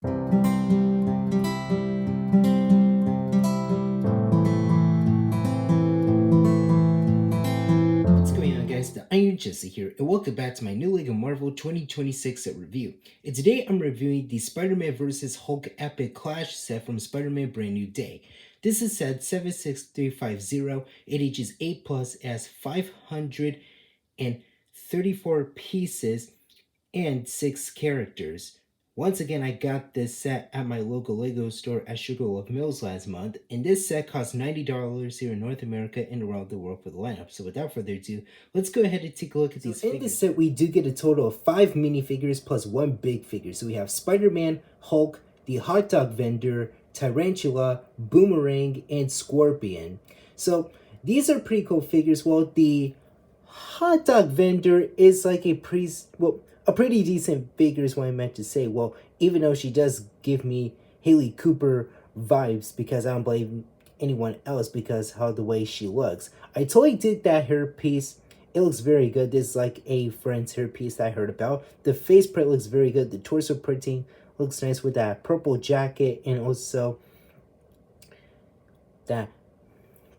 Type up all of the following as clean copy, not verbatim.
What's going on, guys? The Iron Jesse here, and welcome back to my new LEGO Marvel 2026 set review. And today I'm reviewing the Spider-Man vs. Hulk Epic Clash set from Spider-Man Brand New Day. This is set 76350. It ages 8 plus, as 534 pieces and 6 characters. Once again, I got this set at my local LEGO store at Sugarloaf Mills last month, and this set costs $90 here in North America and around the world for the lineup. So without further ado, let's go ahead and take a look at these figures. In this set, we do get a total of 5 minifigures plus 1 big figure. So we have Spider-Man, Hulk, the hot dog vendor, Tarantula, Boomerang, and Scorpion. So these are pretty cool figures. Well, the hot dog vendor is like a pretty decent figure is what I meant to say. Well, even though she does give me Haley Cooper vibes, because I don't blame anyone else because how the way she looks. I totally did that hair piece. It looks very good. This is like a friend's hair piece that I heard about. The face print looks very good. The torso printing looks nice with that purple jacket and also that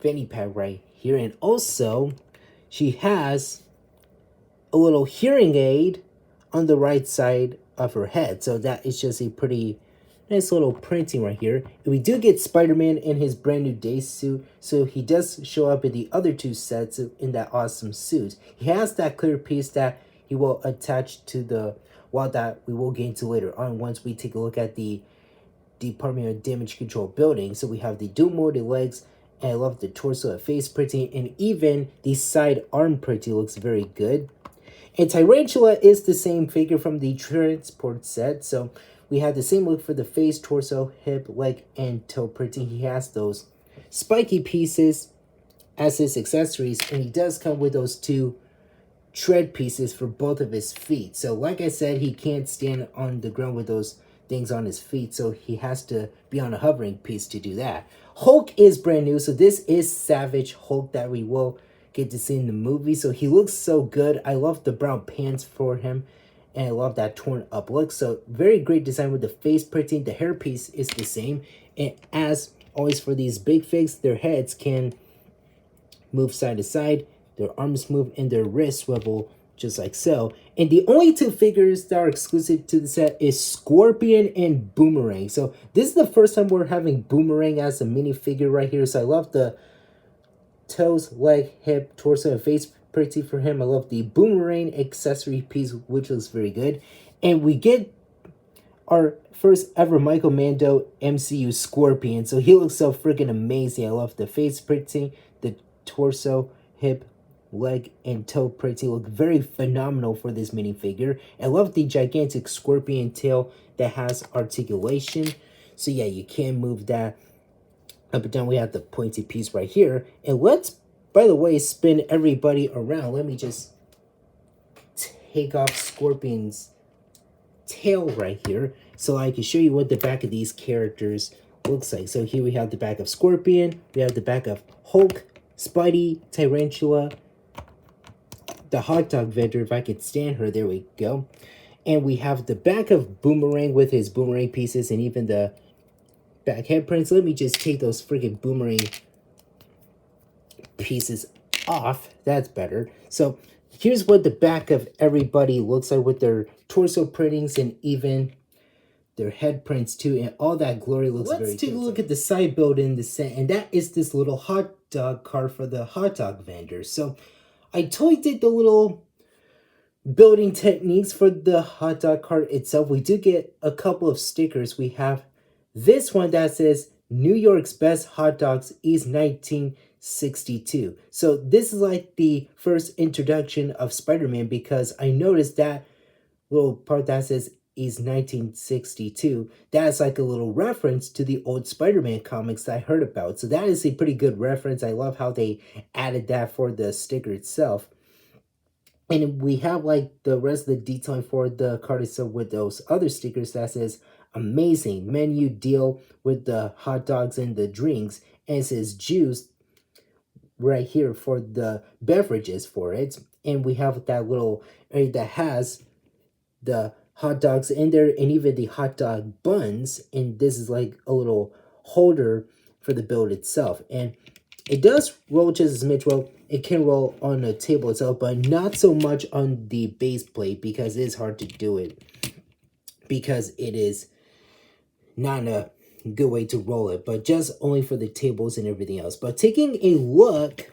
fanny pad right here. And also, she has a little hearing aid on the right side of her head. So that is just a pretty nice little printing right here. And we do get Spider-Man in his brand new day suit. So he does show up in the other two sets in that awesome suit. He has that clear piece that he will attach to the wall that we will get into later on once we take a look at the Department of Damage Control building. So we have the dual molded legs, and I love the torso and face printing, and even the side arm printing looks very good. And Tarantula is the same figure from the Transport set. So we have the same look for the face, torso, hip, leg, and toe printing. He has those spiky pieces as his accessories. And he does come with those 2 tread pieces for both of his feet. So like I said, he can't stand on the ground with those things on his feet. So he has to be on a hovering piece to do that. Hulk is brand new. So this is Savage Hulk that we will get to see in the movie. So he looks so good. I love the brown pants for him, and I love that torn up look. So very great design with the face printing. The hair piece is the same, and as always for these big figs, their heads can move side to side, their arms move, and their wrists swivel just like so. And the only 2 figures that are exclusive to the set is Scorpion and Boomerang. So this is the first time we're having Boomerang as a minifigure right here. So I love the toes, leg, hip, torso, and face printing for him. I love the Boomerang accessory piece, which looks very good. And we get our first ever Michael Mando MCU Scorpion. So he looks so freaking amazing. I love the face printing, the torso, hip, leg, and toe printing look very phenomenal for this minifigure. I love the gigantic scorpion tail that has articulation. So yeah, you can move that up and down. We have the pointy piece right here. And let's, by the way, spin everybody around. Let me just take off Scorpion's tail right here so I can show you what the back of these characters looks like. So here we have the back of Scorpion. We have the back of Hulk, Spidey, Tarantula, the hot dog vendor, if I could stand her. There we go. And we have the back of Boomerang with his boomerang pieces and even the back head prints. Let me just take those freaking Boomerang pieces off. That's better. So here's what the back of everybody looks like with their torso printings and even their head prints too, and all that glory looks very good. Let's take a look at the side build in the set, and that is this little hot dog cart for the hot dog vendor. So I totally did the little building techniques for the hot dog cart itself. We do get a couple of stickers. We have this one that says New York's best hot dogs is 1962. So this is like the first introduction of Spider-Man, because I noticed that little part that says is 1962. That's like a little reference to the old Spider-Man comics that I heard about. So that is a pretty good reference. I love how they added that for the sticker itself. And we have like the rest of the detailing for the card itself with those other stickers that says amazing menu deal with the hot dogs and the drinks. And it says juice right here for the beverages for it. And we have that little area that has the hot dogs in there and even the hot dog buns. And this is like a little holder for the build itself. And it does roll just as much. Well, it can roll on the table itself, but not so much on the base plate because it is hard to do it. Because it is not a good way to roll it, but just only for the tables and everything else. But taking a look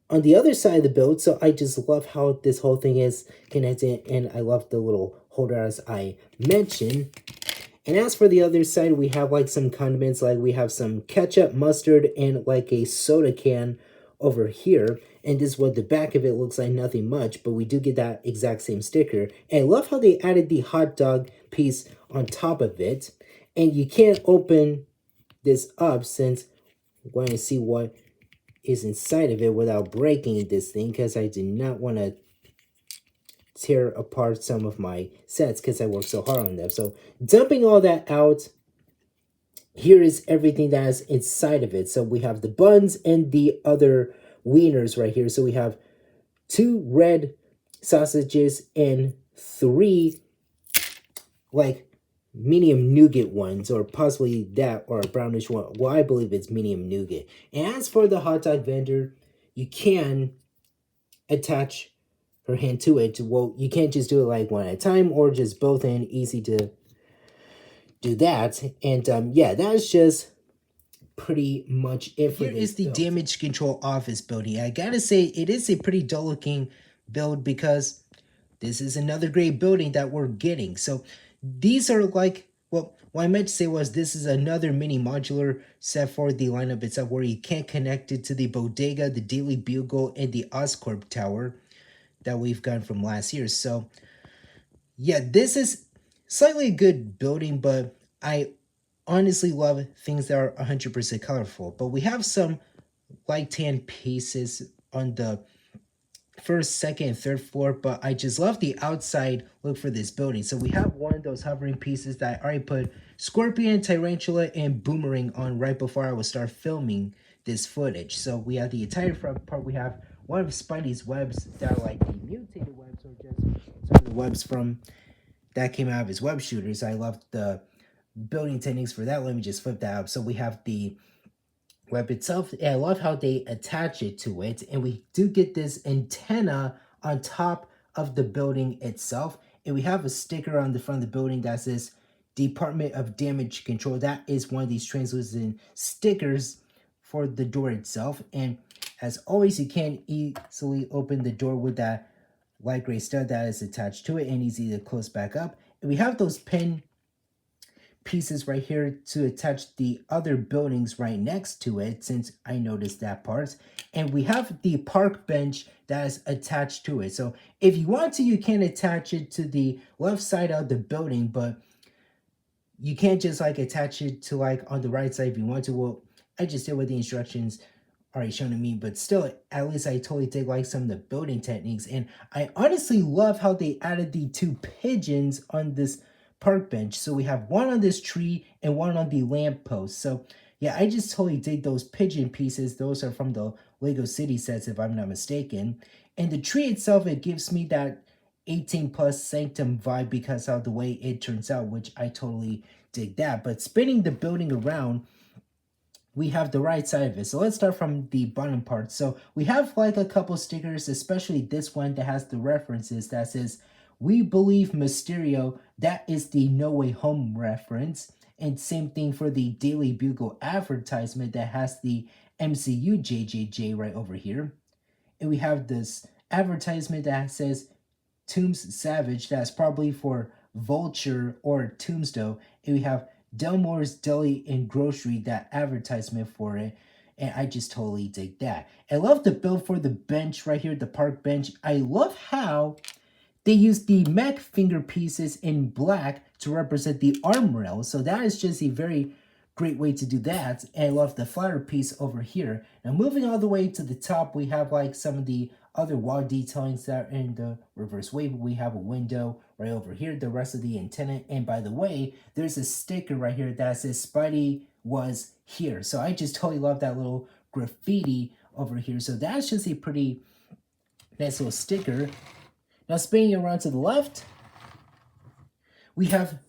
on the other side of the build, so I just love how this whole thing is connected, and I love the little holder as I mentioned. And as for the other side, we have like some condiments, like we have some ketchup, mustard, and like a soda can over here. And this is what the back of it looks like, nothing much, but we do get that exact same sticker. And I love how they added the hot dog piece on top of it. And you can't open this up since I'm going to see what is inside of it without breaking this thing, because I do not want to tear apart some of my sets because I worked so hard on them. So dumping all that out, here is everything that is inside of it. So we have the buns and the other wieners right here. So we have 2 red sausages and 3 like medium nougat ones, or possibly that, or a brownish one. Well, I believe it's medium nougat. And as for the hot dog vendor, you can attach her hand to it. Well, you can't just do it like one at a time or just both, and easy to do that. And yeah, that's just pretty much it for this. Here is the damage control office building. I gotta say, it is a pretty dull looking build because this is another great building that we're getting. So these are like, well, what I meant to say was this is another mini modular set for the lineup itself, where you can't connect it to the bodega, the Daily Bugle, and the Oscorp Tower that we've gotten from last year. So yeah, this is slightly a good building, but I honestly love things that are 100% colorful. But we have some light tan pieces on the first, second, and third floor, but I just love the outside look for this building. So we have one of those hovering pieces that I already put Scorpion, Tarantula, and Boomerang on right before I would start filming this footage. So we have the entire front part. We have one of Spidey's webs that are like the mutated webs, or just some of the webs from that came out of his web shooters. I love the building techniques for that. Let me just flip that up. So we have the web itself. I love how they attach it to it, and we do get this antenna on top of the building itself, and we have a sticker on the front of the building that says Department of Damage Control. That is one of these translucent stickers for the door itself. And as always, you can easily open the door with that light gray stud that is attached to it, and easy to close back up. And we have those pin pieces right here to attach the other buildings right next to it, since I noticed that part. And we have the park bench that is attached to it. So if you want to, you can attach it to the left side of the building, but you can't just like attach it to like on the right side if you want to. Well, I just did what the instructions already shown to me, but still, at least I totally did like some of the building techniques. And I honestly love how they added the 2 pigeons on this park bench. So we have one on this tree and one on the lamp post. So yeah, I just totally dig those pigeon pieces. Those are from the Lego City sets, if I'm not mistaken. And the tree itself, it gives me that 18 plus Sanctum vibe because of the way it turns out, which I totally dig that. But spinning the building around, we have the right side of it. So let's start from the bottom part. So we have like a couple stickers, especially this one that has the references that says, "We believe Mysterio." That is the No Way Home reference. And same thing for the Daily Bugle advertisement that has the MCU JJJ right over here. And we have this advertisement that says Tooms Savage. That's probably for Vulture or Tombstone. And we have Delmore's Deli and Grocery, that advertisement for it. And I just totally dig that. I love the build for the bench right here, the park bench. I love how they use the mech finger pieces in black to represent the arm rails. So that is just a very great way to do that. And I love the flatter piece over here. Now moving all the way to the top, we have like some of the other wall detailings that are in the reverse wave. We have a window right over here, the rest of the antenna. And by the way, there's a sticker right here that says Spidey was here. So I just totally love that little graffiti over here. So that's just a pretty nice little sticker. Now spinning around to the left, we have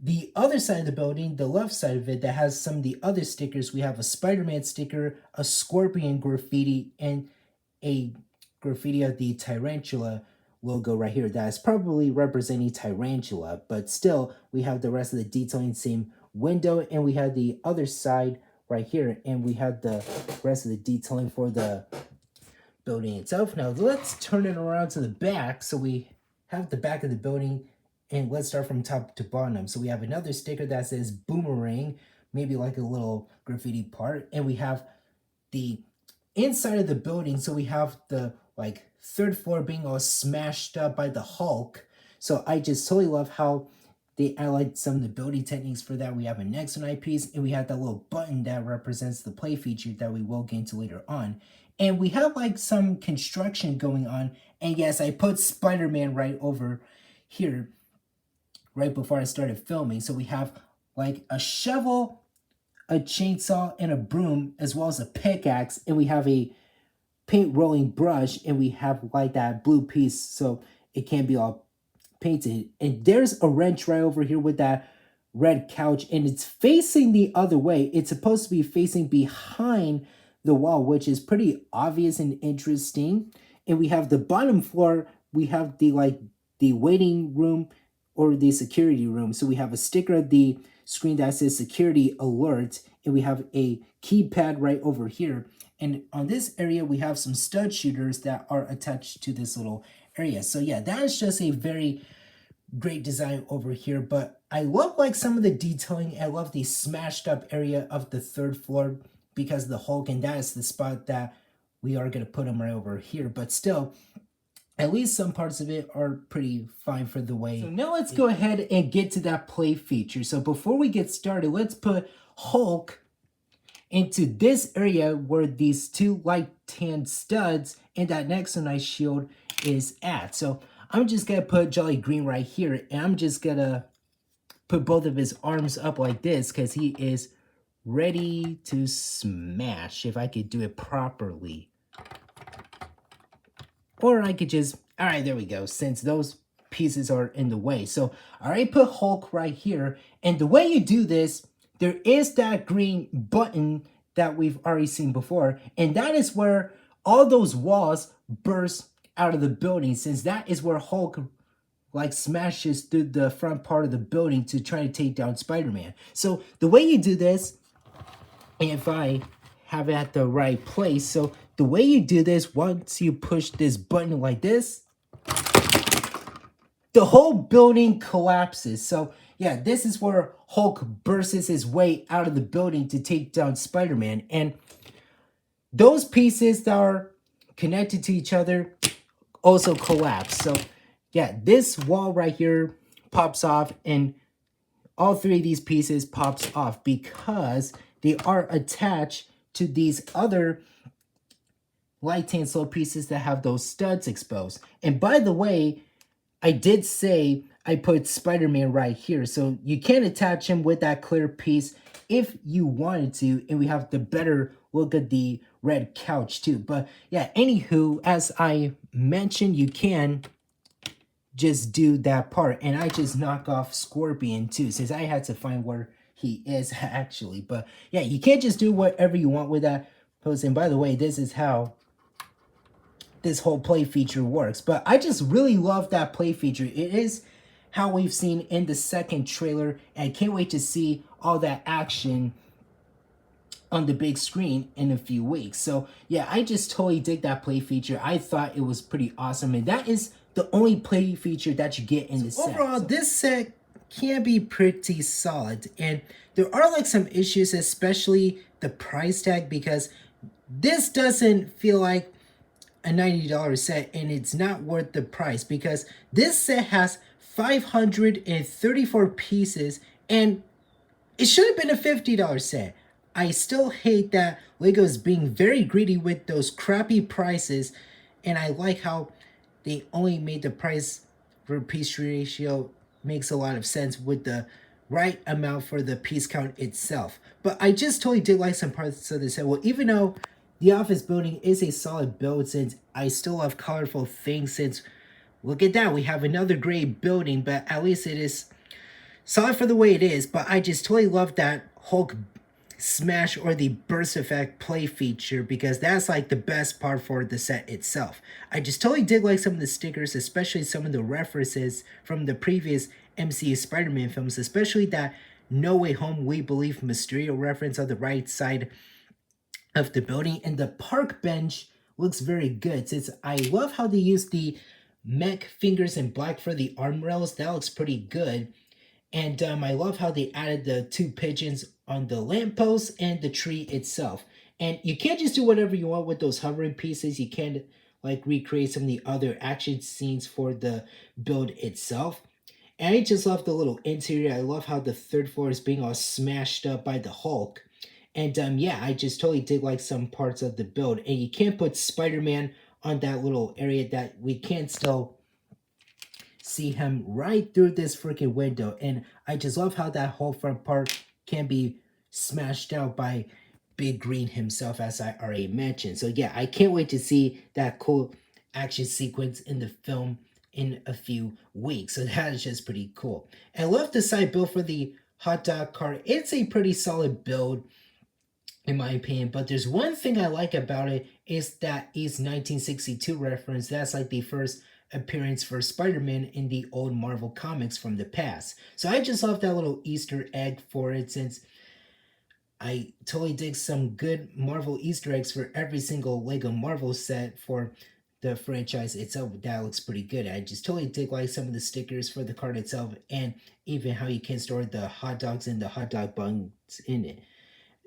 the other side of the building, the left side of it, that has some of the other stickers. We have a Spider-Man sticker, a Scorpion graffiti, and a graffiti of the Tarantula logo right here. That is probably representing Tarantula, but still, we have the rest of the detailing, same window, and we have the other side right here, and we have the rest of the detailing for the building itself. Now, let's turn it around to the back. So we have the back of the building, and let's start from top to bottom. So we have another sticker that says Boomerang, maybe like a little graffiti part. And we have the inside of the building. So we have the like third floor being all smashed up by the Hulk. So I just totally love how I like some of the building techniques for that. We have a next one piece, and we have that little button that represents the play feature that we will get into later on. And we have like some construction going on. And yes, I put Spider-Man right over here right before I started filming. So we have like a shovel, a chainsaw, and a broom, as well as a pickaxe. And we have a paint rolling brush, and we have like that blue piece so it can be all painted. And there's a wrench right over here with that red couch, and it's facing the other way. It's supposed to be facing behind the wall, which is pretty obvious and interesting. And we have the bottom floor, we have the waiting room or the security room. So we have a sticker at the screen that says security alert, and we have a keypad right over here. And on this area, we have some stud shooters that are attached to this little area. So yeah, that is just a very great design over here. But I love like some of the detailing. I love the smashed up area of the third floor because of the Hulk, and that is the spot that we are going to put him right over here. But still, at least some parts of it are pretty fine for the way. So now let's go ahead and get to that play feature. So before we get started, let's put Hulk into this area where these two light tan studs and that Nexonite shield is at. So I'm just gonna put Jolly Green right here, and I'm just gonna put both of his arms up like this because he is ready to smash if I could do it properly. Or I could just, all right, there we go, since those pieces are in the way. So I already put Hulk right here. And the way you do this, there is that green button that we've already seen before. And that is where all those walls burst out of the building, since that is where Hulk like smashes through the front part of the building to try to take down Spider-Man. So the way you do this, if I have it at the right place, so the way you do this, once you push this button like this, the whole building collapses. So yeah, this is where Hulk bursts his way out of the building to take down Spider-Man. And those pieces that are connected to each other also collapse. So yeah, this wall right here pops off, and all three of these pieces pops off because they are attached to these other light tan slow pieces that have those studs exposed. And by the way, I did say I put Spider-Man right here, so you can attach him with that clear piece if you wanted to, and we have the better look at the red couch too. But yeah, anywho, as I mentioned, you can just do that part, and I just knock off Scorpion too, since I had to find where he is actually. But yeah, you can't just do whatever you want with that pose. And by the way, this is how this whole play feature works. But I just really love that play feature. It is how we've seen in the second trailer, and I can't wait to see all that action on the big screen in a few weeks. So yeah, I just totally dig that play feature. I thought it was pretty awesome, and that is the only play feature that you get in the set. Overall, this set can be pretty solid, and there are like some issues, especially the price tag, because this doesn't feel like a $90 set, and it's not worth the price because this set has 534 pieces, and it should have been a $50 set. I still hate that LEGO is being very greedy with those crappy prices, and I like how they only made the price for piece ratio makes a lot of sense with the right amount for the piece count itself. But I just totally did like some parts of this set. Well, even though the office building is a solid build, since I still love colorful things, since look at that, we have another gray building, but at least it is solid for the way it is, but I just totally love that Hulk smash or the burst effect play feature because that's like the best part for the set itself. I just totally dig like some of the stickers, especially some of the references from the previous MCU Spider-Man films, especially that No Way Home We Believe Mysterio reference on the right side of the building, and the park bench looks very good. Since I love how they use the mech fingers in black for the arm rails, that looks pretty good. And I love how they added the two pigeons on the lamppost and the tree itself. And you can't just do whatever you want with those hovering pieces. You can't like recreate some of the other action scenes for the build itself. And I just love the little interior. I love how the third floor is being all smashed up by the Hulk. And yeah, I just totally dig like some parts of the build. And you can't put Spider-Man on that little area that we can still see him right through this freaking window. And I just love how that whole front part can be smashed out by Big Green himself, as I already mentioned. So yeah, I can't wait to see that cool action sequence in the film in a few weeks. So that is just pretty cool. And I love the side build for the hot dog cart. It's a pretty solid build in my opinion. But there's one thing I like about it is that is 1962 reference. That's like the first appearance for Spider-Man in the old Marvel comics from the past. So I just love that little Easter egg for it, since I totally dig some good Marvel Easter eggs for every single Lego Marvel set for the franchise itself. That looks pretty good. I just totally dig like some of the stickers for the card itself, and even how you can store the hot dogs and the hot dog buns in it.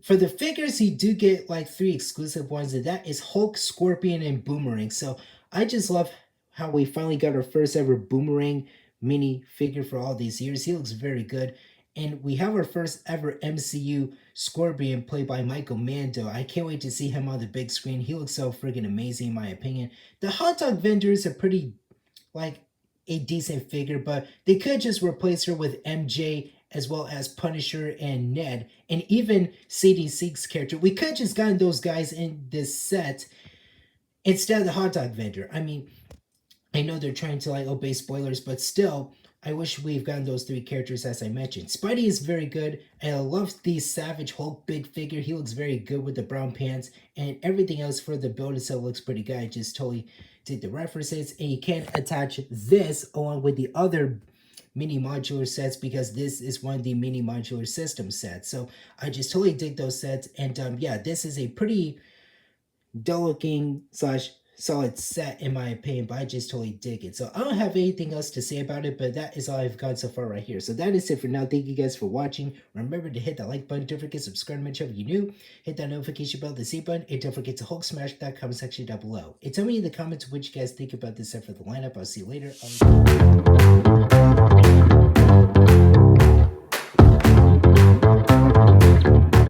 For the figures, you do get like 3 exclusive ones, and that is Hulk, Scorpion, and Boomerang. So I just love how we finally got our first ever Boomerang mini figure for all these years. He looks very good. And we have our first ever MCU Scorpion played by Michael Mando. I can't wait to see him on the big screen. He looks so freaking amazing in my opinion. The hot dog vendor is a pretty like a decent figure, but they could just replace her with MJ as well as Punisher and Ned, and even Sadie Sieg's character. We could just gotten those guys in this set instead of the hot dog vendor. I mean, I know they're trying to like obey spoilers, but still, I wish we've gotten those 3 characters as I mentioned. Spidey is very good, and I love the Savage Hulk big figure. He looks very good with the brown pants, and everything else for the build itself looks pretty good. I just totally did the references, and you can attach this along with the other mini modular sets because this is one of the mini modular system sets. So I just totally dig those sets, and yeah, this is a pretty dull looking slash solid set in my opinion, but I just totally dig it. So I don't have anything else to say about it, but that is all I've got so far right here. So that is it for now. Thank you guys for watching. Remember to hit that like button. Don't forget to subscribe to my channel if you're new. Hit that notification bell, the C button, and don't forget to Hulk smash that comment section down below. And tell me in the comments what you guys think about this set for the lineup. I'll see you later.